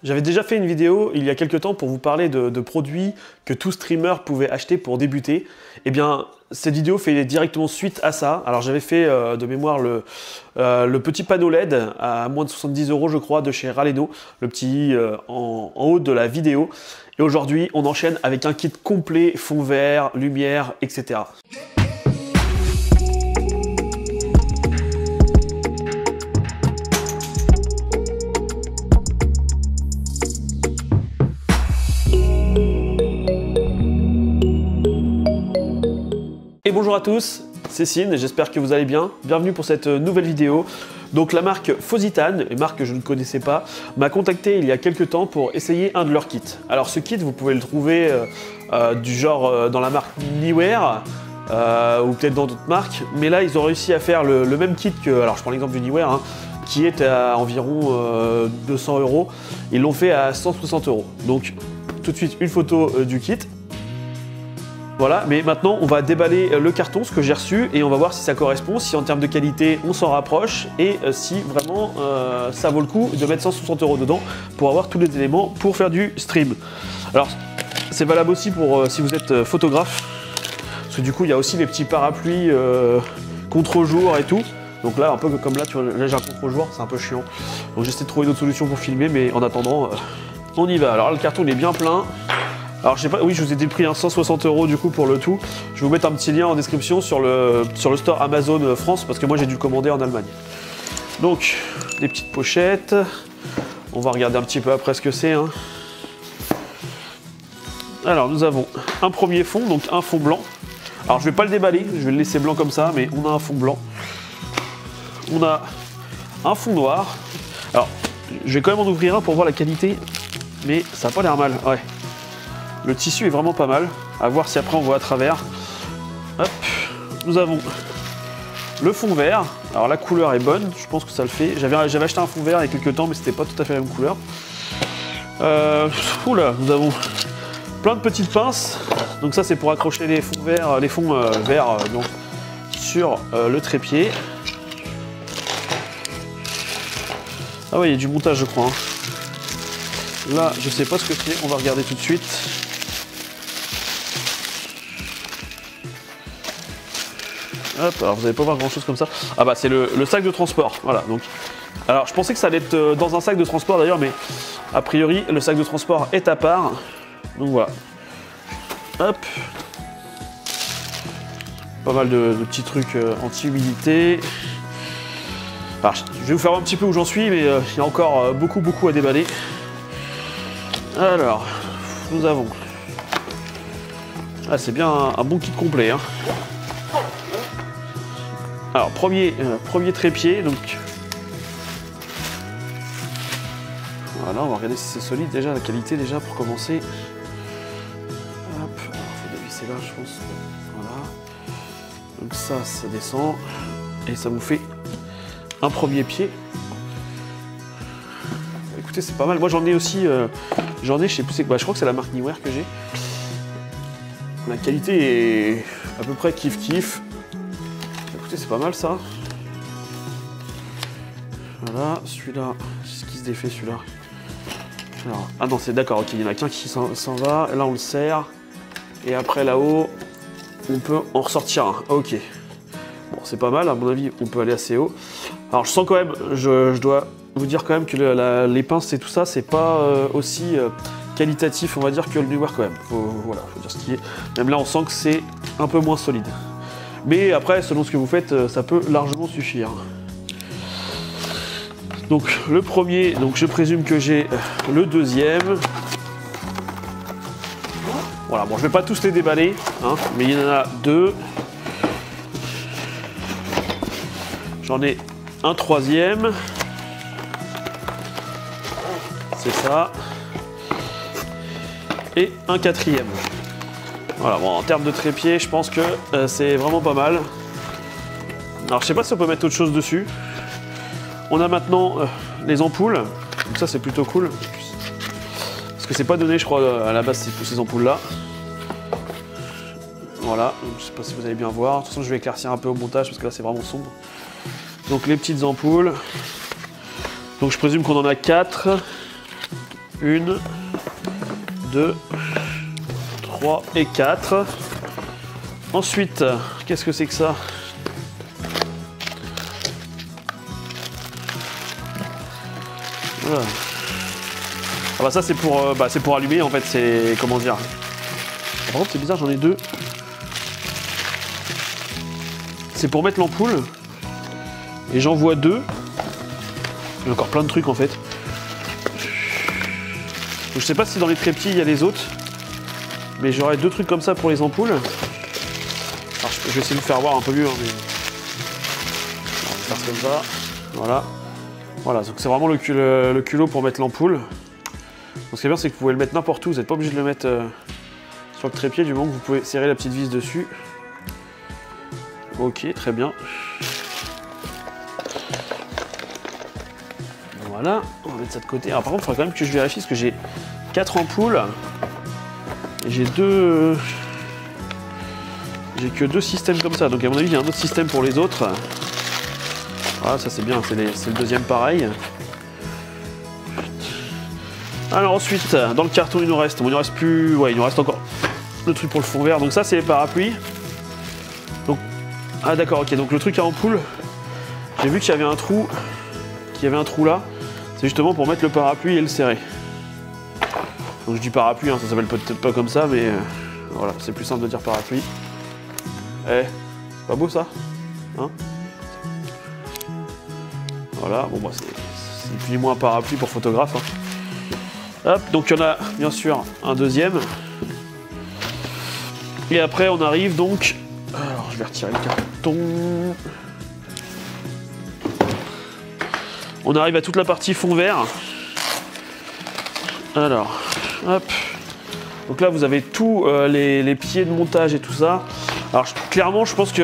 J'avais déjà fait une vidéo il y a quelques temps pour vous parler de produits que tout streamer pouvait acheter pour débuter. Eh bien, cette vidéo fait directement suite à ça. Alors j'avais fait de mémoire le petit panneau LED à moins de 70 € je crois de chez Raleno, le petit en haut de la vidéo. Et aujourd'hui on enchaîne avec un kit complet, fond vert, lumière, etc. Et bonjour à tous, c'est Cine, j'espère que vous allez bien. Bienvenue pour cette nouvelle vidéo. Donc la marque Fositane, une marque que je ne connaissais pas, m'a contacté il y a quelques temps pour essayer un de leurs kits. Alors ce kit, vous pouvez le trouver du genre dans la marque Neewer, ou peut-être dans d'autres marques, mais là ils ont réussi à faire le même kit que, alors je prends l'exemple du Neewer, qui est à environ 200 €. Ils l'ont fait à 160 €. Donc tout de suite une photo du kit. Voilà, mais maintenant on va déballer le carton, ce que j'ai reçu, et on va voir si ça correspond, si en termes de qualité on s'en rapproche, et si vraiment ça vaut le coup de mettre 160 € dedans pour avoir tous les éléments pour faire du stream. Alors c'est valable aussi pour si vous êtes photographe, parce que du coup il y a aussi les petits parapluies contre-jour et tout. Donc là, un peu comme là, là j'ai un contre-jour, c'est un peu chiant. Donc j'essaie de trouver d'autres solutions pour filmer, mais en attendant, on y va. Alors là, le carton il est bien plein. Alors je sais pas, oui je vous ai dit le prix, 160 € du coup pour le tout. Je vais vous mettre un petit lien en description sur le store Amazon France, parce que moi j'ai dû le commander en Allemagne. Donc, des petites pochettes. On va regarder un petit peu après ce que c'est. Alors nous avons un premier fond, donc un fond blanc. Alors je vais pas le déballer, je vais le laisser blanc comme ça, mais on a un fond blanc. On a un fond noir. Alors je vais quand même en ouvrir un pour voir la qualité, mais ça n'a pas l'air mal, ouais. Le tissu est vraiment pas mal, à voir si après on voit à travers. Hop. Nous avons le fond vert. Alors la couleur est bonne, je pense que ça le fait. J'avais acheté un fond vert il y a quelques temps, mais c'était pas tout à fait la même couleur. Oula, nous avons plein de petites pinces. Donc ça c'est pour accrocher les fonds verts, donc, sur le trépied. Ah ouais, il y a du montage je crois. Là, je sais pas ce que c'est, on va regarder tout de suite. Hop, alors vous n'allez pas voir grand chose comme ça. Ah bah c'est le sac de transport, voilà. Donc, alors je pensais que ça allait être dans un sac de transport d'ailleurs, mais a priori le sac de transport est à part. Donc voilà. Hop. Pas mal de petits trucs anti-humidité. Alors, je vais vous faire un petit peu où j'en suis, mais il y a encore beaucoup à déballer. Alors, nous avons... Ah, c'est bien un bon kit complet. Alors, premier trépied, donc... Voilà, on va regarder si c'est solide déjà, la qualité déjà pour commencer. Hop, il faut dévisser là, je pense. Voilà. Donc ça descend. Et ça vous fait un premier pied. Écoutez, c'est pas mal. Moi, j'en ai aussi... je sais plus c'est quoi. Je crois que c'est la marque Neewer que j'ai. La qualité est à peu près kiff. Écoutez, c'est pas mal ça. Voilà, celui-là, c'est ce qui se défait celui-là. Alors, ah non, c'est d'accord, ok, il y en a qu'un qui s'en va. Là, on le serre. Et après, là-haut, on peut en ressortir un. Ok. Bon, c'est pas mal, à mon avis, on peut aller assez haut. Alors, je sens quand même, je dois vous dire quand même que les pinces et tout ça, c'est pas aussi qualitatif, on va dire, que le Neewer quand même. Voilà, faut dire ce qui est. Même là, on sent que c'est un peu moins solide. Mais après, selon ce que vous faites, ça peut largement suffire. Donc le premier, donc je présume que j'ai le deuxième. Voilà, bon, je vais pas tous les déballer, mais il y en a deux. J'en ai un troisième. C'est ça. Et un quatrième. Voilà, bon, en termes de trépied, je pense que c'est vraiment pas mal. Alors, je sais pas si on peut mettre autre chose dessus. On a maintenant les ampoules. Donc ça, c'est plutôt cool. Parce que c'est pas donné, je crois, à la base, c'est pour ces ampoules-là. Voilà, donc, je sais pas si vous allez bien voir. De toute façon, je vais éclaircir un peu au montage, parce que là, c'est vraiment sombre. Donc, les petites ampoules. Donc, je présume qu'on en a 4. 1, 2, 3 et 4. Ensuite, qu'est-ce que c'est que ça? Voilà. Ah bah ça c'est pour allumer en fait, c'est comment dire. Par contre c'est bizarre, j'en ai deux. C'est pour mettre l'ampoule. Et j'en vois deux. Il y a encore plein de trucs en fait. Donc, je sais pas si dans les trépieds il y a les autres. Mais j'aurais deux trucs comme ça pour les ampoules. Alors, je vais essayer de vous faire voir un peu mieux. Hein, mais... on va faire comme ça. Voilà. Voilà, donc c'est vraiment le culot pour mettre l'ampoule. Donc, ce qui est bien, c'est que vous pouvez le mettre n'importe où. Vous n'êtes pas obligé de le mettre sur le trépied du moment que vous pouvez serrer la petite vis dessus. Ok, très bien. Voilà, on va mettre ça de côté. Alors par contre, il faudra quand même que je vérifie parce que j'ai 4 ampoules. Et j'ai deux... J'ai que 2 systèmes comme ça. Donc à mon avis, il y a un autre système pour les autres. Voilà, ça c'est bien, c'est le deuxième pareil. Alors ensuite, dans le carton, il nous reste... Bon, il nous reste plus... Ouais, il nous reste encore le truc pour le fond vert. Donc ça, c'est les parapluies. Donc... Ah d'accord, ok. Donc le truc à ampoule, j'ai vu qu'il y avait un trou. Qu'il y avait un trou là. C'est justement pour mettre le parapluie et le serrer. Donc je dis parapluie, hein, ça s'appelle peut-être pas comme ça, mais voilà, c'est plus simple de dire parapluie. Eh, c'est pas beau ça, hein? Voilà, bon bah c'est plus ni moins un parapluie pour photographe. Hein. Hop, donc il y en a bien sûr un deuxième. Et après on arrive donc... Alors je vais retirer le carton. On arrive à toute la partie fond vert. Alors, hop. Donc là, vous avez tous les pieds de montage et tout ça. Alors, clairement, je pense que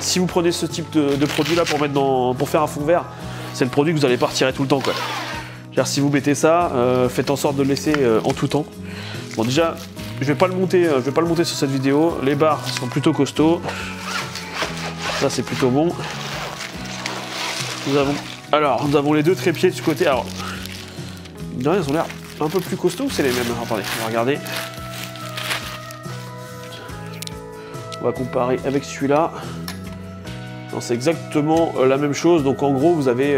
si vous prenez ce type de produit-là pour mettre pour faire un fond vert, c'est le produit que vous n'allez pas retirer tout le temps, quoi. C'est-à-dire, si vous mettez ça, faites en sorte de le laisser en tout temps. Bon, déjà, je vais pas le monter sur cette vidéo. Les barres sont plutôt costauds. Ça, c'est plutôt bon. Nous avons les deux trépieds de ce côté. Alors, ils ont l'air un peu plus costauds ou c'est les mêmes? Attendez, on va regarder. On va comparer avec celui-là. C'est exactement la même chose. Donc en gros, vous avez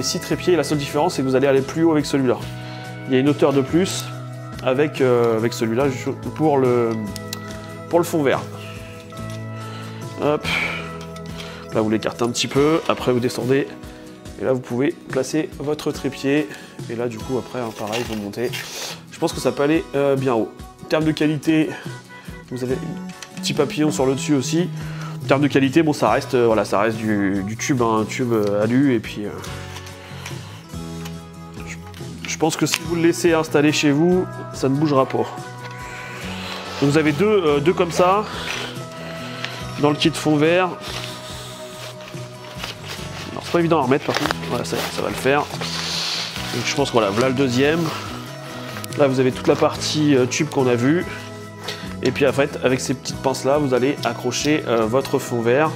6 trépieds. Et la seule différence, c'est que vous allez aller plus haut avec celui-là. Il y a une hauteur de plus avec celui-là pour le fond vert. Hop. Là, vous l'écartez un petit peu. Après, vous descendez. Et là, vous pouvez placer votre trépied. Et là, du coup, après, hein, pareil, vous montez. Je pense que ça peut aller bien haut. En termes de qualité, vous avez un petit papillon sur le dessus aussi. En termes de qualité, bon, ça reste, voilà, ça reste du tube, hein, un tube alu. Et puis, je pense que si vous le laissez installer chez vous, ça ne bougera pas. Donc, vous avez deux comme ça dans le kit fond vert. Pas évident à remettre par contre, voilà, ça va le faire. Donc je pense que voilà le deuxième. Là vous avez toute la partie tube qu'on a vue. Et puis en fait avec ces petites pinces là vous allez accrocher votre fond vert.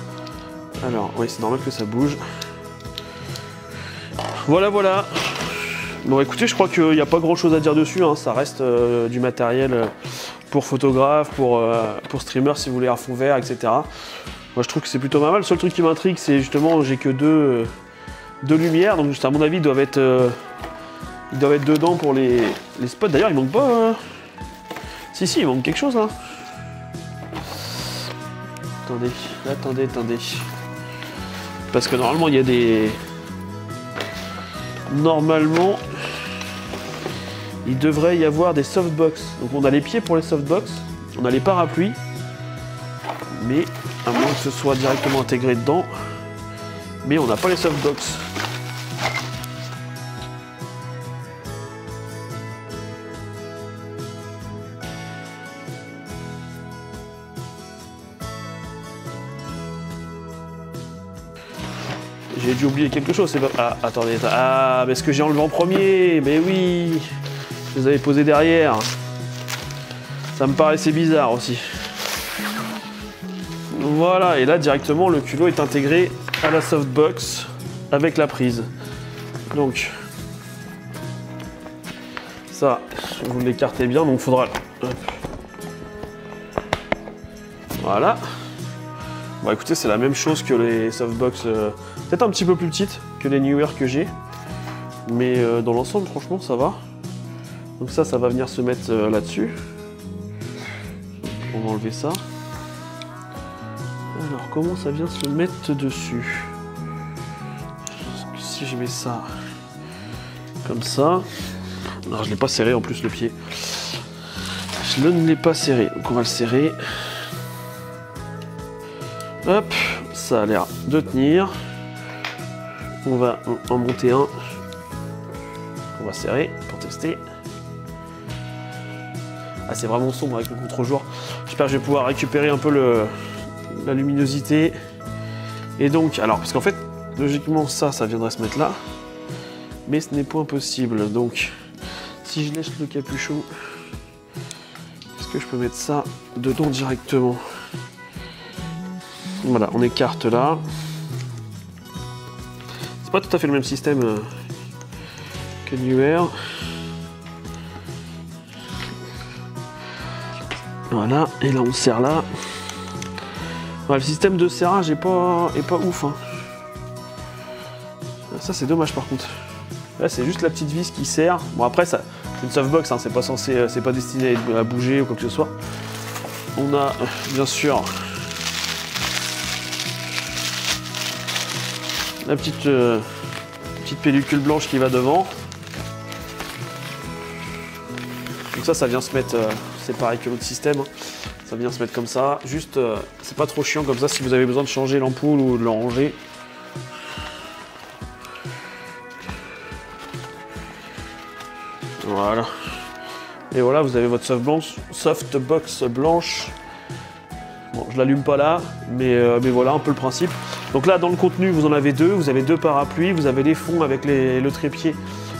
Alors oui c'est normal que ça bouge. Voilà. Bon écoutez je crois qu'il n'y a pas grand chose à dire dessus, hein. Ça reste du matériel pour photographe, pour streamer si vous voulez un fond vert, etc. Moi je trouve que c'est plutôt pas mal. Le seul truc qui m'intrigue c'est justement j'ai que deux lumières, donc juste à mon avis ils doivent être dedans pour les spots. D'ailleurs il manque pas... Si il manque quelque chose là. Attendez. Parce que normalement il y a des... Normalement il devrait y avoir des softbox. Donc on a les pieds pour les softbox, on a les parapluies. Mais à moins que ce soit directement intégré dedans, mais on n'a pas les softbox. J'ai dû oublier quelque chose, c'est pas... Ah, attendez, ah, mais est-ce que j'ai enlevé en premier? Mais oui, je les avais posés derrière. Ça me paraissait bizarre aussi. Voilà, et là directement le culot est intégré à la softbox avec la prise. Donc Ça, vous l'écartez bien, donc il faudra... Hop. Voilà. Bon écoutez, c'est la même chose que les softbox, peut-être un petit peu plus petites que les Neewer que j'ai. Mais dans l'ensemble, franchement, ça va. Donc ça va venir se mettre là-dessus. On va enlever ça. Alors, comment ça vient se mettre dessus? Si je mets ça comme ça... Alors, je ne l'ai pas serré en plus, le pied. Je ne l'ai pas serré, donc on va le serrer. Hop, ça a l'air de tenir. On va en monter un. On va serrer pour tester. Ah, c'est vraiment sombre avec le contre-jour. J'espère que je vais pouvoir récupérer un peu la luminosité. Et donc, alors, parce qu'en fait, logiquement, ça viendrait se mettre là. Mais ce n'est point possible. Donc, si je lèche le capuchon, est-ce que je peux mettre ça dedans directement? Voilà, on écarte là. C'est pas tout à fait le même système que Neewer. Voilà, et là on serre là. Ouais, le système de serrage est pas ouf. Hein. Ça c'est dommage par contre. Là c'est juste la petite vis qui serre. Bon après ça, c'est une softbox, hein, c'est pas censé, c'est pas destiné à bouger ou quoi que ce soit. On a bien sûr la petite pellicule blanche qui va devant. Donc ça vient se mettre, c'est pareil que l'autre système, hein. Ça vient se mettre comme ça. Juste, c'est pas trop chiant comme ça si vous avez besoin de changer l'ampoule ou de le ranger. Voilà. Et voilà, vous avez votre softbox blanche. Bon, je l'allume pas là, mais voilà un peu le principe. Donc là, dans le contenu, vous en avez deux. Vous avez deux parapluies, vous avez les fonds avec le trépied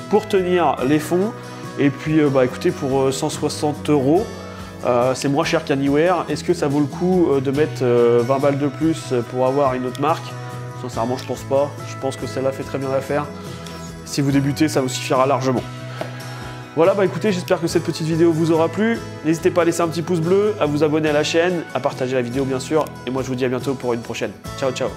pour tenir les fonds. Et puis, écoutez, pour 160 €, c'est moins cher qu'un Neewer. Est-ce que ça vaut le coup de mettre 20 balles de plus pour avoir une autre marque? Sincèrement, je pense pas. Je pense que celle-là fait très bien l'affaire. Si vous débutez, ça vous suffira largement. Voilà, écoutez, j'espère que cette petite vidéo vous aura plu. N'hésitez pas à laisser un petit pouce bleu, à vous abonner à la chaîne, à partager la vidéo bien sûr. Et moi, je vous dis à bientôt pour une prochaine. Ciao, ciao.